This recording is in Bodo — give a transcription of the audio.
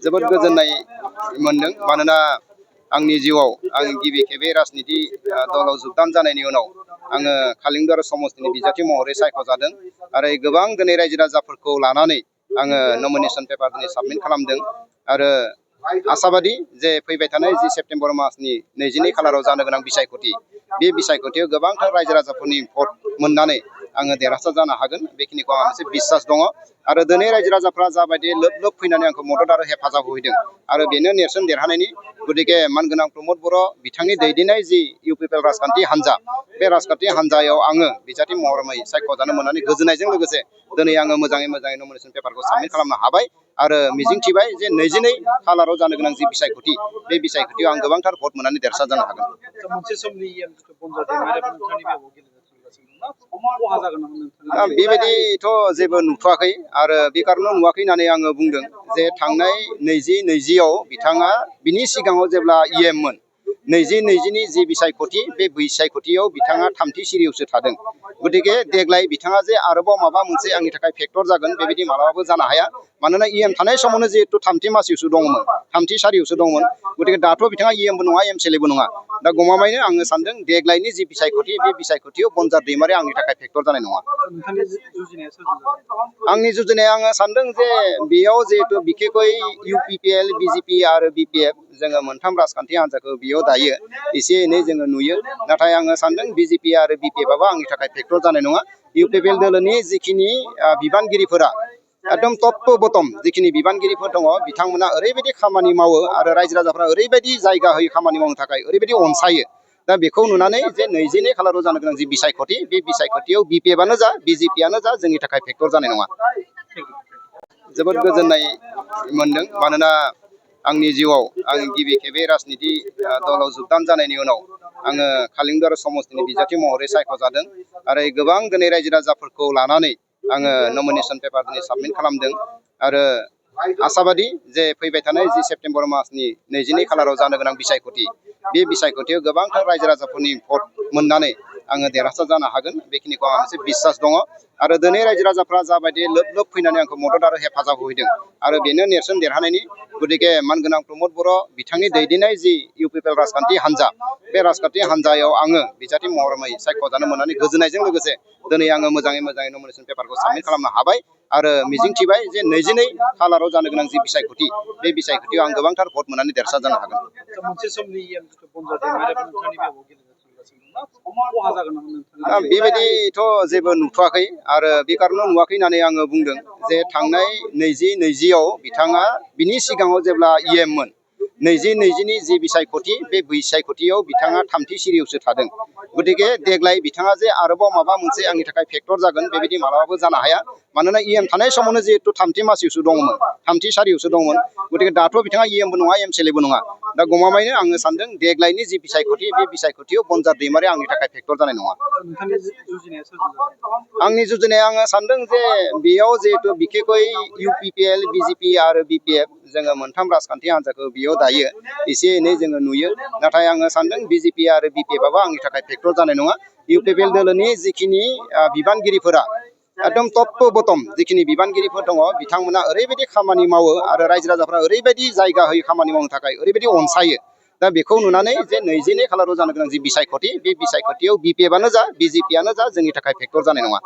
जोबोद गोजोननाय मोनदों मानोना आंनि जिउआव आं गिबि खेबे राजनिति दलाव जोगदान जानायनि उनाव आङो कालिंदर समस्तिनि बिजाथि महरै सायख'जादों आरो गोबां दिनै रायजो राजाफोरखौ लानानै आङो नमिनेशन पेपार दिनै साबमिट खालामदों आरो आसाबादि जे फैबाय थानाय 10 सेप्तेम्बर मासनि 22 खालाराव जानो गोनां बिसायख'थि बे बिसायख'थियाव गोबांथार रायजो राजाफोरनि भट मोननानै आङो देरहासार जानो हागोन बेखिनिखौ आंहा मोनसे बिश्वास दङ आरो दिनै रायजो राजाफ्रा जाबायदि लोब लोब फैनानै आंखौ मदद आरो हेफाजाब होदों आरो बेनो नेरसोन देरहानायनि गतिके मानगोनां प्रमद बर' बिथांनि दैदेननाय जि इउपिपिएल राजखान्थि हान्जा बे राजखान्थि हान्जायाव आङो बिजाथि महरै सायख'जानो मोननानै गोजोननायजों लोगोसे दिनै आङो मोजाङै नमिनेशन पेपारखौ साबमिट खालामनो हाबाय आरो मिजिंथिबाय जे 22 खालाराव जानो गोनां जि बिसायख'थि बे बिसायख'थियाव आं गोबांथार भट मोननानै देरहासार जानो हागोन। बेबायदिथ' जेबो नुथ'वाखै आरो बे कारनाव नुवाखै होननानै आङो बुंदों जे थांनाय 2020आव बिथाङा बिनि सिगाङाव जेब्ला मोन 2020नि जि बिसायख'थि बे बिसायख'थियाव बिथाङा थामथि सिरियावसो थादों गतिके देग्लाय बिथाङा जे आरोबाव माबा मोनसे आंनि थाखाय फेक्टर जागोन बेबायदि मालाबाबो जानो हाया मानोना थानाय समावनो जिहेतु थामथि मासियावसो दङमोन थामथि सारियावसो दंमोन गतिके दाथ' बिथाङा बो नङा एमसिएलएबो नङा दा गमामायैनो आङो सानदों देग्लायनि जि बिसायख'थि बे बिसायख'थियाव बनजार दैमारि आंनि थाखाय फेक्टर जानाय नङा। आंनि जुजिनाया आङो सानदों जे बेयाव जिहेतु बिखेखै इउपिपिएल बिजेपि आरो बिपिएफ जोङो मोनथाम राजखान्थि हान्जाखौ बेयाव दायो एसे एनै जोङो नुयो नाथाय आङो सानदों बिजेपि आरो बिपिएफआबो आंनि थाखाय फेक्टर जानाय नङा। इउपिपिएल दोलोनि जिखिनि बिबानगिरिफोरा एकदम टप टु बटम जिखिनि बिबानगिरिफोर दङ बिथांमोना ओरैबायदि खामानि मावो आरो रायजो राजाफ्रा ओरैबायदि जायगा होयो खामानि मावनो थाखाय ओरैबायदि अनसायो दा बेखौ नुनानै जे 22 खालाराव जानो गोनां जि बिसायख'थि बे बिसायख'थियाव बिपिएफआनो जा बिजेपिआनो जा जोंनि थाखाय फेक्टर जानाय नङा। जोबोद गोजोननाय मोनदों मानोना आंनि जिउआव आं गिबि खेबे राजनिति दलाव जोगदान जानायनि उनाव आङो कालिंदर समस्तिनि बिजाथि महरै सायख'जादों आरो गोबां दिनै रायजो राजाफोरखौ लानानै आङो नमिनेशन पेपार दिनै साबमिट खालामदों आरो आसाबादि जे फैबाय थानाय 10 सेप्तेम्बर मासनि 22 खालाराव जानो गोनां बिसायख'थि बे बिसायख'थियाव गोबांथार रायजो राजाफोरनि भट मोननानै आङो देरहासार जानो हागोन बेखिनिखौ आंहा मोनसे बिश्वास दङ आरो दिनै रायजो राजाफ्रा जाबायदि लोब लोब फैनानै आंखौ मदद आरो हेफाजाब होदों आरो बेनो नेरसोन देरहानायनि गतिके मानगोनां प्रमद बर' बिथांनि दैदेननाय जि इउपिपिएल राजखान्थि हान्जा बे राजखान्थि हान्जायाव आङो बिजाथि महरै सायख'जानो मोननानै गोजोननायजों लोगोसे दिनै आङो मोजाङै नमिनेशन पेपारखौ साबमिट खालामनो हाबाय आरो मिजिंथिबाय जे 22 खालाराव जानो गोनां जि बिसायख'थि बे बिसायख'थियाव आं गोबांथार भट मोननानै देरहासार जानो हागोन। बेबायदिथ' जेबो नुथ'वाखै आरो बे कारनाव नुवाखै होननानै आङो बुंदों जे थांनाय 2020आव बिथाङा बिनि सिगाङाव जेब्ला मोन 2020नि जि बिसायख'थि बे बिसायख'थियाव बिथाङा थामथि सिरियावसो थादों गतिके देग्लाय बिथाङा जे आरोबाव माबा मोनसे आंनि थाखाय फेक्टर जागोन बेबायदि मालाबाबो जानो हाया मानोना थानाय समावनो जिहेतु थामथि मासियावसो दङमोन थामथि सारियावसो दंमोन गतिके दाथ' बिथाङा बो नङा एमसिएलएबो नङा दा गमामायैनो आङो सानदों देग्लायनि जि बिसायख'थि बे बिसायख'थियाव बनजार दैमारि आंनि थाखाय फेक्टर जानाय नङा। आंनि जुजिनाया आङो सानदों जे बेयाव जिहेतु बिखेखै इउपिपिएल बिजेपि आरो बिपिएफ जोङो मोनथाम राजखान्थि हान्जाखौ बेयाव दायो एसे एनै जोङो नुयो नाथाय आङो सानदों बिजेपि आरो बिपिएफआबो आंनि थाखाय फेक्टर जानाय नङा। इउपिपिएल दोलोनि जिखिनि बिबानगिरिफोरा एकदम टप टु बटम जिखिनि बिबानगिरिफोर दङ बिथांमोना ओरैबायदि खामानि मावो आरो रायजो राजाफ्रा ओरैबायदि जायगा होयो खामानि मावनो थाखाय ओरैबायदि अनसायो दा बेखौ नुनानै जे 22 खालाराव जानो गोनां जि बिसायख'थि बे बिसायख'थियाव बिपिएफआनो जा बिजेपिआनो जा जोंनि थाखाय फेक्टर जानाय नङा।